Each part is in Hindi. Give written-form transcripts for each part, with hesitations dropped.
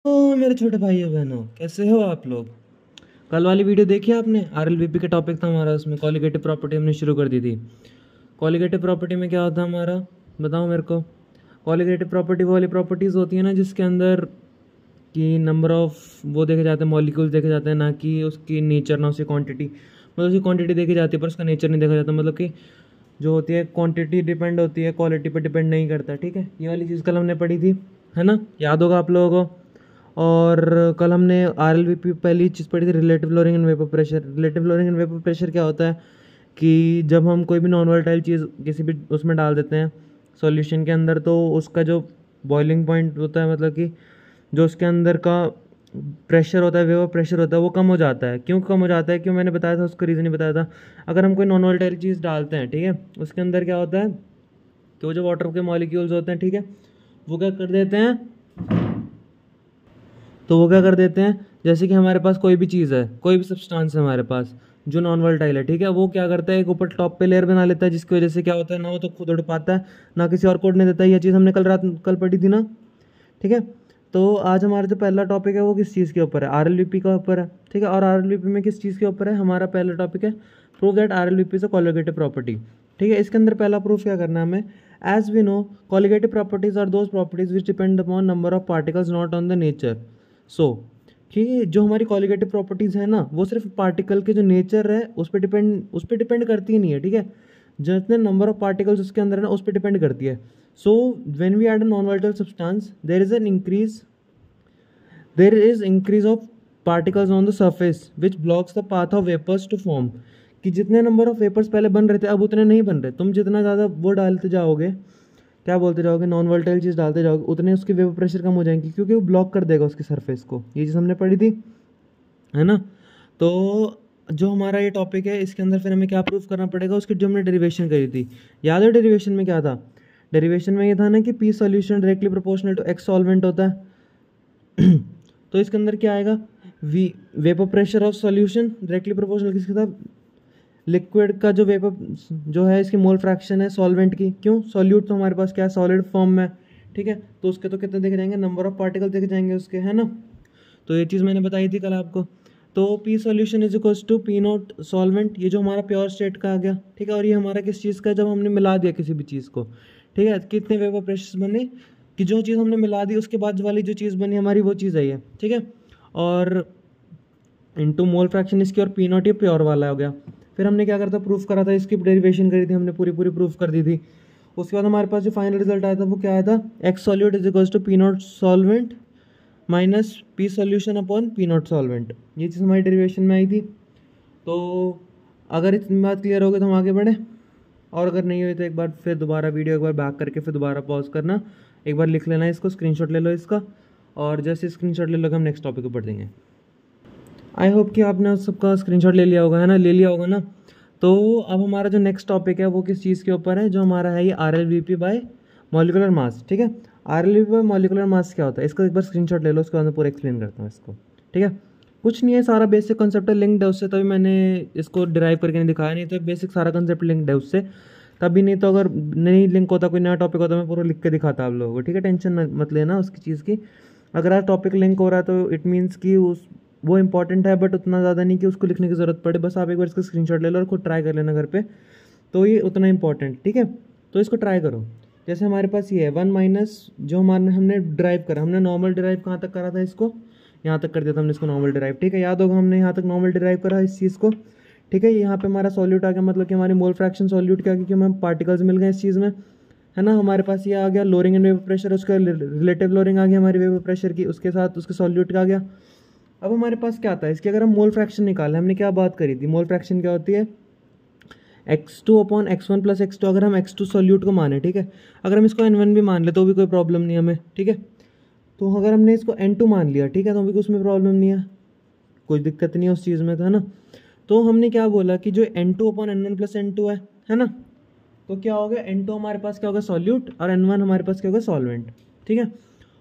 ओ मेरे छोटे भाइयों बहनों, कैसे हो आप लोग। कल वाली वीडियो देखी आपने? आरएलवीपी का टॉपिक था हमारा, उसमें कॉलिगेटिव प्रॉपर्टी हमने शुरू कर दी थी। कॉलिगेटिव प्रॉपर्टी में क्या होता है हमारा, बताओ मेरे को। कॉलिगेटिव प्रॉपर्टी वो वाली प्रॉपर्टीज़ होती है ना जिसके अंदर कि नंबर ऑफ वो देखे जाते हैं, मॉलिक्यूल्स देखे जाते हैं, ना कि उसकी नेचर, ना उसकी क्वांटिटी। मतलब उसकी क्वांटिटी देखी जाती है पर उसका नेचर नहीं देखा जाता। मतलब कि जो होती है क्वांटिटी डिपेंड होती है, क्वालिटी पर डिपेंड नहीं करता। ठीक है, ये वाली चीज़ कल हमने पढ़ी थी, है ना, याद होगा आप लोगों को। और कल हमने आरएलवीपी पहली चीज़ पढ़ी थी, relative lowering and vapour pressure. Relative lowering and vapour pressure क्या होता है कि जब हम कोई भी नॉन वोलेटाइल चीज़ किसी भी उसमें डाल देते हैं सॉल्यूशन के अंदर, तो उसका जो बॉइलिंग पॉइंट होता है, मतलब कि जो उसके अंदर का प्रेशर होता है, वेपर प्रेशर होता है, वो कम हो जाता है। क्यों कम हो जाता है? क्यों, मैंने बताया था, उसका रीज़न ही बताया था। अगर हम कोई नॉन वोलेटाइल चीज़ डालते हैं, ठीक है, उसके अंदर क्या होता है कि वो जो वाटर के मॉलिक्यूल्स होते हैं, ठीक है, वो क्या कर देते हैं, तो वो क्या कर देते हैं, जैसे कि हमारे पास कोई भी चीज़ है, कोई भी सब्सटेंस है हमारे पास जो नॉन वोलेटाइल है, ठीक है, वो क्या करता है, एक ऊपर टॉप पे लेयर बना लेता है, जिसकी वजह से क्या होता है ना, वो तो खुद उड़ पाता है, ना किसी और को उड़ने देता है। ये चीज़ हमने कल पढ़ी थी ना, ठीक है। तो आज हमारा जो पहला टॉपिक है वो किस चीज़ के ऊपर है, आरएलवीपी का ऊपर है, ठीक है। और आरएलवीपी में किस चीज़ के ऊपर है, हमारा पहला टॉपिक है prove that RLVP is a colligative property, ठीक है। इसके अंदर पहला प्रूफ क्या करना है हमें, as we know colligative properties are those properties which depend upon number of particles not on the nature. So कि जो हमारी कॉलिगेटिव प्रॉपर्टीज़ है ना, वो सिर्फ पार्टिकल के जो नेचर है उस पर डिपेंड करती ही नहीं है, ठीक है। जितने नंबर ऑफ पार्टिकल्स उसके अंदर है ना, उस पर डिपेंड करती है। So when we add a non volatile substance, there is increase of particles on the surface which blocks the path of vapours to form. कि जितने नंबर ऑफ वेपर्स पहले बन रहे थे, अब उतने नहीं बन रहे। तुम जितना ज़्यादा वो डालते जाओगे, क्या बोलते जाओगे, नॉन वोलेटाइल चीज़ डालते जाओगे, उतने उसके वेपर प्रेशर कम हो जाएंगे, क्योंकि वो ब्लॉक कर देगा उसकी सरफेस को। ये चीज़ हमने पढ़ी थी, है ना। तो जो हमारा ये टॉपिक है, इसके अंदर फिर हमें क्या प्रूफ करना पड़ेगा, उसकी जो हमने डेरिवेशन करी थी, याद है डेरिवेशन में क्या था। डेरिवेशन में ये था ना कि P solution directly proportional to X solvent होता है। तो इसके अंदर क्या आएगा, we vapour pressure of solution directly proportional किसके था, लिक्विड का जो वेपर जो है, इसकी मोल फ्रैक्शन है सॉल्वेंट की। क्यों, सॉल्यूट तो हमारे पास क्या है, सॉलिड फॉर्म में, ठीक है। तो उसके तो कितने दिख जाएंगे, नंबर ऑफ पार्टिकल दिख जाएंगे उसके, है ना। तो ये चीज़ मैंने बताई थी कल आपको। तो P solution is equals to P naught solvent, ये जो हमारा प्योर स्टेट का आ गया, ठीक है। और ये हमारा किस चीज़ का है, जब हमने मिला दिया किसी भी चीज़ को, ठीक है, कितने वेपर प्रेशर बने, कि जो चीज़ हमने मिला दी उसके बाद वाली जो चीज़ बनी हमारी, वो चीज़ है ये, ठीक है। और इंटू मोल फ्रैक्शन इसकी, और पी नॉट ये प्योर वाला हो गया। फिर हमने क्या करता, प्रूफ करा था, इसकी डेरिवेशन करी थी हमने, पूरी पूरी प्रूफ कर दी थी। उसके बाद हमारे पास जो फाइनल रिजल्ट आया था वो क्या आया था, X solute is equals to P naught solvent minus P solution upon P naught solvent. ये चीज़ हमारी डेरिवेशन में आई थी। तो अगर इतनी बात क्लियर हो गई तो हम आगे बढ़े, और अगर नहीं हुई तो एक बार फिर दोबारा वीडियो एक बार बैक करके फिर दोबारा पॉज करना, एक बार लिख लेना इसको, स्क्रीनशॉट ले लो इसका, और जैसे स्क्रीनशॉट ले लो हम नेक्स्ट टॉपिक पर बढ़ देंगे। आई होप कि आपने सबका स्क्रीनशॉट ले लिया होगा, है ना, ले लिया होगा ना। तो अब हमारा जो नेक्स्ट टॉपिक है वो किस चीज़ के ऊपर है, जो हमारा है ये R L V P by molecular mass, ठीक है। R L V P by molecular mass क्या होता है, इसका एक बार स्क्रीनशॉट ले लो, उसके बाद मैं पूरा एक्सप्लेन करता हूँ इसको, ठीक है। कुछ नहीं है, सारा बेसिक कंसेप्ट है, लिंक्ड है उससे, तभी मैंने इसको डिराइव करके नहीं दिखाया, नहीं तो बेसिक सारा कंसेप्ट लिंक्ड है उससे तभी। नहीं तो अगर नहीं लिंक होता, कोई नया टॉपिक होता, मैं पूरा लिख के दिखाता आप लोगों को, ठीक है। टेंशन मत लेना उसकी चीज़ की। अगर आज टॉपिक लिंक हो रहा है तो इट मीन्स कि उस वो इंपॉर्टेंट है, बट उतना ज़्यादा नहीं कि उसको लिखने की ज़रूरत पड़े। बस आप एक बार इसका स्क्रीनशॉट ले लो और खुद ट्राई कर लेना घर पे, तो ये उतना इंपॉर्टेंट, ठीक है। तो इसको ट्राई करो। जैसे हमारे पास ये है 1 माइनस, जो हमारे हमने ड्राइव करा, हमने नॉर्मल ड्राइव कहाँ तक करा था, इसको यहाँ तक कर दिया था हमने इसको नॉर्मल ड्राइव, ठीक है। याद होगा हमने यहाँ तक नॉर्मल ड्राइव करा इस चीज़ को, ठीक है। यहाँ पे हमारा सॉल्यूट आ गया, मतलब कि हमारी मोल फ्रैक्शन सॉल्यूट क्या, क्योंकि हमें पार्टिकल्स मिल गए इस चीज़ में, है ना। हमारे पास ये आ गया लोअरिंग एंड वेपर प्रेशर, उसका रिलेटिव लोअरिंग आ गया हमारी वेपर प्रेशर की, उसके साथ उसके सॉल्यूट का आ गया। अब हमारे पास क्या आता है, इसकी अगर हम मोल फ्रैक्शन निकालें, हमने क्या बात करी थी, मोल फ्रैक्शन क्या होती है, x2 upon x1 plus x2। अगर हम x2 सॉल्यूट को माने, ठीक है, अगर हम इसको n1 भी मान ले तो भी कोई प्रॉब्लम नहीं हमें, ठीक है। तो अगर हमने इसको n2 मान लिया, ठीक है, तो भी उसमें प्रॉब्लम नहीं है, कोई दिक्कत नहीं है उस चीज़ में, तो है ना। तो हमने क्या बोला कि जो n2 upon n1 plus n2 है ना, तो क्या हो गया, n2 हमारे पास क्या होगा, सॉल्यूट, और n1 हमारे पास क्या होगा, सॉल्वेंट, ठीक है।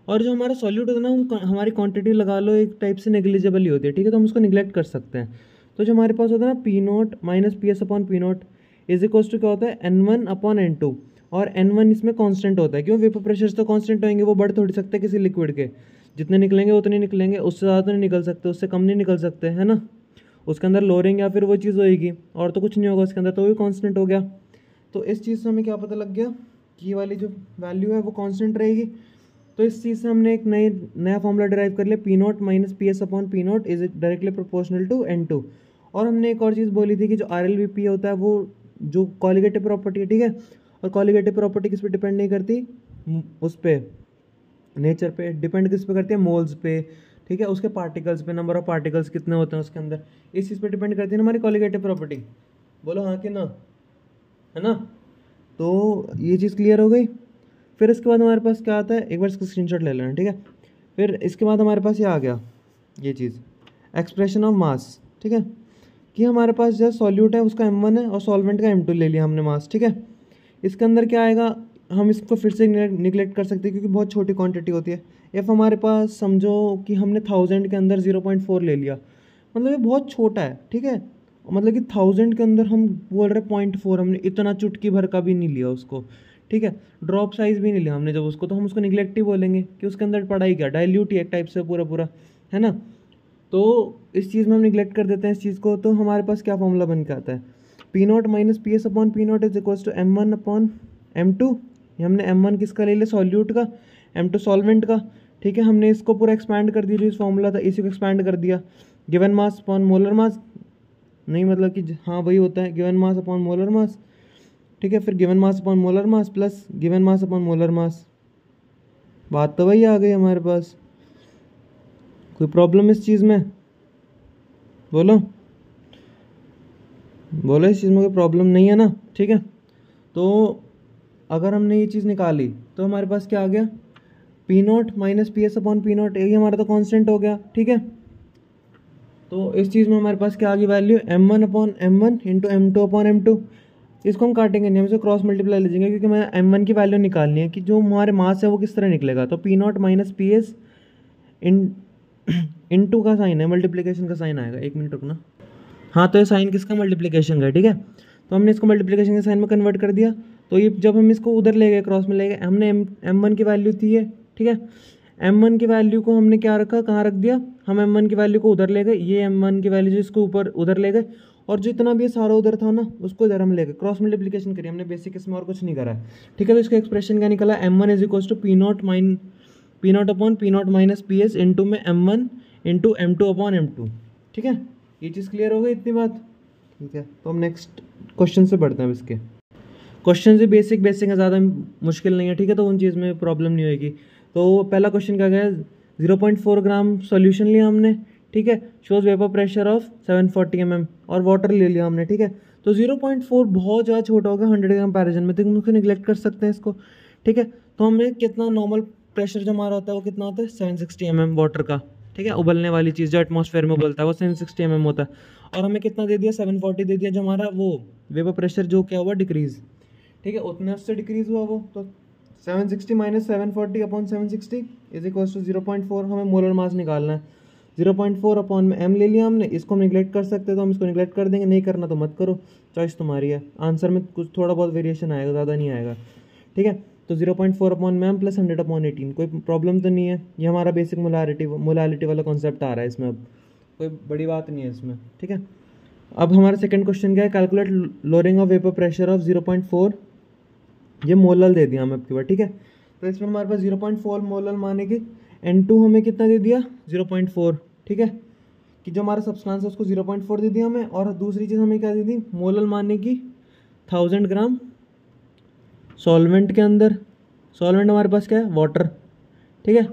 और जो हमारा सॉल्यूट होता है ना, हमारी क्वांटिटी लगा लो एक टाइप से नेग्लिजिबल ही होती है, ठीक है, तो हम उसको निगलेक्ट कर सकते हैं। तो जो हमारे पास होता है ना, P naught minus P S upon P naught is equals to क्या होता है, n1 अपॉन n2। और n1 इसमें कांस्टेंट होता है, क्यों, वेपर प्रेशर तो कांस्टेंट होंगे, वो बढ़ थोड़ी सकते हैं किसी लिक्विड के। जितने निकलेंगे उतने निकलेंगे, उससे ज़्यादा तो नहीं निकल सकते, उससे कम नहीं निकल सकते, है ना। उसके अंदर लोअरिंग या फिर वो चीज़ होएगी और तो कुछ नहीं होगा उसके अंदर, तो वो कांस्टेंट हो गया। तो इस चीज़ से हमें क्या पता लग गया कि ये वाली जो वैल्यू है वो कांस्टेंट रहेगी। तो इस चीज़ से हमने एक नया फॉर्मूला डिराइव कर लिया, P naught minus P S upon P naught is directly proportional to N2। और हमने एक और चीज़ बोली थी कि जो RLVP होता है वो जो कॉलिगेटिव प्रॉपर्टी है, ठीक है, और कॉलिगेटिव प्रॉपर्टी किस पे डिपेंड नहीं करती, उस पर नेचर पे डिपेंड किस पे करती है, मोल्स पे, ठीक है, उसके पार्टिकल्स पे, नंबर ऑफ पार्टिकल्स कितने होते हैं उसके अंदर, इस चीज़ पे डिपेंड करती है ना हमारी कॉलिगेटिव प्रॉपर्टी। बोलो हाँ कि ना, है ना। तो ये चीज़ क्लियर हो गई। फिर इसके बाद हमारे पास क्या आता है, एक बार इसका स्क्रीनशॉट ले लेना, ठीक है। फिर इसके बाद हमारे पास ये आ गया ये चीज़, एक्सप्रेशन ऑफ मास, ठीक है, कि हमारे पास जो सॉल्यूट है उसका M1 है और सॉल्वेंट का M2 ले लिया हमने मास, ठीक है। इसके अंदर क्या आएगा, हम इसको फिर से निगलेक्ट कर सकते हैं क्योंकि बहुत छोटी क्वांटिटी होती है। इफ़ हमारे पास समझो कि हमने 1000 के अंदर 0.4 ले लिया, मतलब ये बहुत छोटा है, ठीक है, मतलब कि 1000 के अंदर हम बोल रहे 0.4, हमने इतना चुटकी भर का भी नहीं लिया उसको, ठीक है, ड्रॉप साइज भी नहीं लिया हमने जब उसको, तो हम उसको निगलेक्ट ही बोलेंगे कि उसके अंदर पड़ा ही क्या, डाइल्यूट ही एक टाइप से पूरा पूरा, है ना। तो इस चीज़ में हम निगलेक्ट कर देते हैं इस चीज़ को। तो हमारे पास क्या फॉर्मूला बन के आता है, P naught minus P S upon P naught is equals to M1 upon M2। हमने M1 किसका ले लिया, सॉल्यूट का, M2 सॉल्वेंट का, ठीक है। हमने इसको पूरा एक्सपैंड कर दिया, जो इस फॉर्मूला था इसी को एक्सपैंड कर दिया, given mass upon molar mass, नहीं मतलब कि हाँ वही होता है, given mass upon molar mass, ठीक है। फिर given mass upon molar mass plus given mass upon molar mass, बात तो वही आ गई हमारे पास। कोई प्रॉब्लम इस चीज़ में, बोलो बोलो, इस चीज़ में कोई प्रॉब्लम नहीं है ना, ठीक है। तो अगर हमने ये चीज़ निकाली तो हमारे पास क्या आ गया, P naught minus P S upon P not, यही हमारा तो कांस्टेंट हो गया, ठीक है। तो इस चीज़ में हमारे पास क्या आ गई value, M1 upon M1 into M2 upon M2। इसको हम काटेंगे नहीं, हम इसे क्रॉस मल्टीप्लाई ले जाएंगे क्योंकि मैं M1 की वैल्यू निकालनी है कि जो हमारे मास है वो किस तरह निकलेगा। तो P naught minus P S into का साइन है, मल्टीप्लीकेशन का साइन आएगा, एक मिनट रुकना। हाँ, तो ये साइन किसका, मल्टीप्लिकेशन का है, ठीक है। तो हमने इसको मल्टीप्लिकेशन के साइन में कन्वर्ट कर दिया। तो ये जब हम इसको उधर ले गए, क्रॉस में ले गए, हमने M1 की वैल्यू थी ये, ठीक है। M1 की वैल्यू को हमने क्या रखा, कहाँ रख दिया, हम M1 की वैल्यू को उधर ले गए, ये M1 की वैल्यू जो इसको ऊपर उधर ले गए, और जितना भी ये सारा उधर था ना उसको इधर हम ले गए, क्रॉस मल्टीप्लिकेशन करी हमने, बेसिक इसमें और कुछ नहीं करा है, ठीक है। तो इसका एक्सप्रेशन क्या निकला, M1 is equals to P naught upon P naught minus P S into में M1 into M2 upon M2, ठीक है। ये चीज़ क्लियर हो गई इतनी बात, ठीक है। तो हम नेक्स्ट क्वेश्चन से बढ़ते हैं। अब इसके क्वेश्चन से बेसिक है, ज़्यादा मुश्किल नहीं है, ठीक है। तो उन चीज़ में प्रॉब्लम नहीं होगी। तो पहला क्वेश्चन क्या गया, 0.4 ग्राम सॉल्यूशन लिया हमने, ठीक है, shows vapour pressure of 740 mm, और वाटर ले लिया हमने, ठीक है। तो 0.4 बहुत ज़्यादा छोटा होगा 100 के कंपैरिजन में, तो हम उसको निगलेक्ट कर सकते हैं इसको, ठीक है। तो हमें कितना नॉर्मल प्रेशर जो हमारा होता है वो कितना होता है, 760 mm वाटर का, ठीक है। उबलने वाली चीज़ जो एटमॉस्फेयर में उबलता है वो 760 mm होता है, और हमें कितना दे दिया, 740 दे दिया, जो हमारा वो वेपर प्रेशर जो क्या हुआ डिक्रीज, ठीक है, उतने उससे डिक्रीज हुआ वो। तो 760 minus 740 upon 760 is equals to 0.4। हमें मोलर मास निकालना है, 0.4 अपॉन में M ले लिया हमने, इसको हम निगलेक्ट कर सकते हैं तो हम इसको निगलेक्ट कर देंगे, नहीं करना तो मत करो, चॉइस तुम्हारी है। आंसर में कुछ थोड़ा बहुत वेरिएशन आएगा, ज़्यादा नहीं आएगा, ठीक है। तो 0.4 अपॉन में M प्लस 100 अपॉन 18, कोई प्रॉब्लम तो नहीं है। ये हमारा बेसिक मोलालिटी वाला कॉन्सेप्ट आ रहा है इसमें, अब कोई बड़ी बात नहीं है इसमें, ठीक है। अब हमारा सेकंड क्वेश्चन क्या है, calculate lowering of vapour pressure of 0.4, ये मोलल दे दिया हमें आपकी बार, ठीक है। तो इसमें हमारे पास 0.4 मोलल माने कि N2 हमें कितना दे दिया, 0.4, ठीक है, कि जो हमारा सब्सटेंस है उसको 0.4 दे दिया हमें। और दूसरी चीज़ हमें क्या दे दी, मोलल माने कि 1000 ग्राम सॉल्वेंट के अंदर, सॉल्वेंट हमारे पास क्या है, वाटर, ठीक है,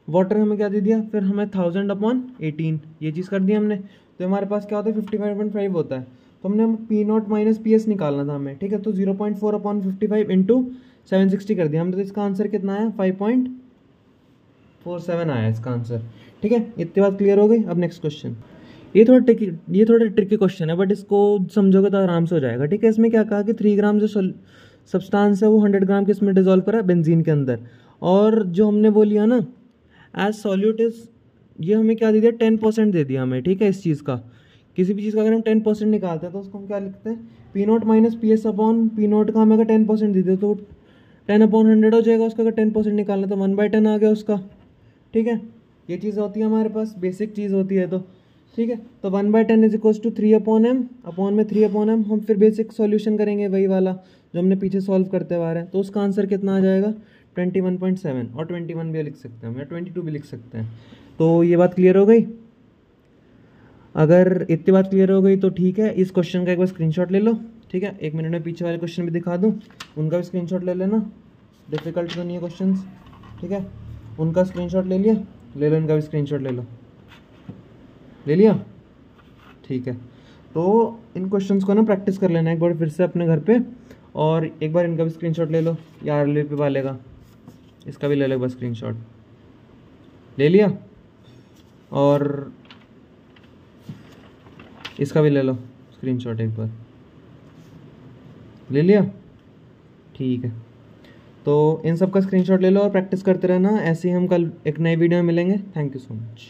वाटर हमें क्या दे दिया, फिर हमें 1000 अपॉन 18, ये चीज़ कर दी हमने। तो हमारे पास क्या होता है, 55.5 होता है। तो हमने P naught minus P S निकालना था हमें, ठीक है। तो 0.4 अपॉन 55 इंटू 760 कर दिया हमने, तो इसका आंसर कितना आया, 5.47 आया इसका आंसर, ठीक है। इतनी बात क्लियर हो गई। अब नेक्स्ट क्वेश्चन, ये थोड़ा ट्रिकी क्वेश्चन है, बट इसको समझोगे तो आराम से हो जाएगा, ठीक है। इसमें क्या कहा कि 3 ग्राम जो सब्सटेंस है वो 100 ग्राम के इसमें डिजोल्व करा है बेंजीन के अंदर, और जो हमने वो लिया ना एज सॉल्यूट इज, ये हमें क्या दे दिया, 10% दे दिया हमें, ठीक है। इस चीज़ का, किसी भी चीज़ का अगर हम 10% निकालते हैं तो उसको हम क्या लिखते हैं, P naught minus P S upon P not का हमें अगर 10% दे दिया तो 10 अपॉन 100 हो जाएगा उसका, अगर 10% निकालना तो 1/10 आ गया उसका, ठीक है। ये चीज़ होती है हमारे पास, बेसिक चीज़ होती है। तो ठीक है, तो 1/10 is equals to 3/m, upon में 3/m। हम फिर बेसिक सॉल्यूशन करेंगे वही वाला जो हमने पीछे सॉल्व करते हुए आ रहे हैं। तो उसका आंसर कितना आ जाएगा 21.7, और 21 भी लिख सकते हैं हम, या 22 भी लिख सकते हैं। तो ये बात क्लियर हो गई। अगर इतनी बात क्लियर हो गई तो ठीक है, इस क्वेश्चन का एक बार स्क्रीनशॉट ले लो। ठीक है, 1 मिनट में पीछे वाले क्वेश्चन भी दिखा दूँ, उनका भी स्क्रीनशॉट ले लेना। डिफिकल्ट तो नहीं है क्वेश्चन, ठीक है। उनका स्क्रीनशॉट ले लिया, ले लो इनका भी स्क्रीनशॉट ले लो, ले लिया, ठीक है। तो इन क्वेश्चंस को ना प्रैक्टिस कर लेना एक बार फिर से अपने घर पे, और एक बार इनका भी स्क्रीनशॉट ले लो, या RLP वाले का, इसका भी ले लो एक बार स्क्रीनशॉट, ले लिया, और इसका भी ले लो स्क्रीनशॉट एक बार, ले लिया, ठीक है। तो इन सब का स्क्रीनशॉट ले लो और प्रैक्टिस करते रहना। ऐसे ही हम कल एक नई वीडियो में मिलेंगे। Thank you so much.